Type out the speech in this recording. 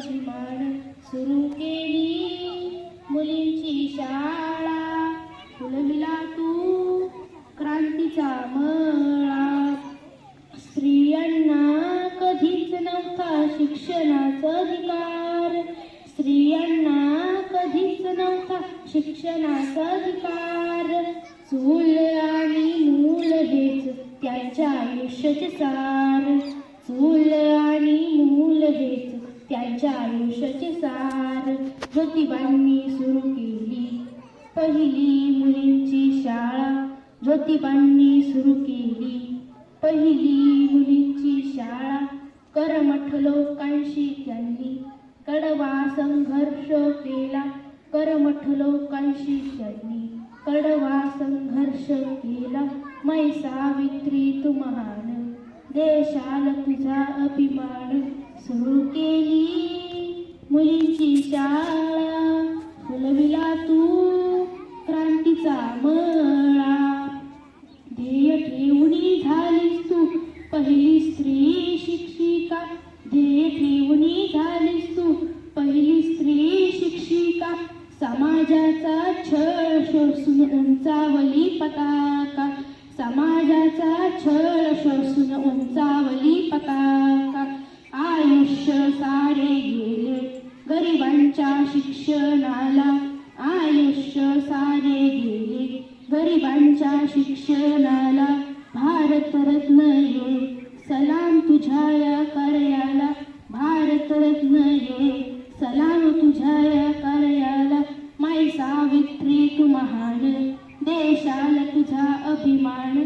अभिमान सुरू केली मुलींची शाळा फुलविला तू क्रांतीचा मळा स्त्रियांना कधीच नव्हता शिक्षणाचा अधिकार स्त्रियांना कधीच नव्हता शिक्षणाचा अधिकार चूल आणि मूल हेच त्यांच्या आयुष्याचे सार चूल आणि मूल हेच त्यांच्या आयुष्याचे सार ज्योतिबांनी सुरू केली पहिली मुलींची शाळा ज्योतिबांनी सुरू केली पहिली मुलींची शाळा कर्मठ लोकांशी त्यांनी कडवा संघर्ष केला कर्मठ लोकांशी त्यांनी कडवा संघर्ष केला मै सावित्री तू महान देशाला तुझा अभिमान सुरू केली मुलींची शाळा फुलविला तू क्रांतीचा मळा ध्येय ठेवणी झालीस तू पहिली स्त्री शिक्षिका ध्येय ठेवणी झालीस तू पहिली स्त्री शिक्षिका समाजाचा छळ शोषून उंचावली पताका समाजाचा छळ शोषून उंचावली पताका आयुष्य सारे गेले गरिबांच्या शिक्षणाला आयुष्य सारे गेले गरिबांच्या शिक्षणाला भारतरत्न ये सलाम तुझ्या या कार्याला भारतरत्न ये सलाम तुझ्या या कार्याला माई सावित्री तू महान देशाला तुझा अभिमान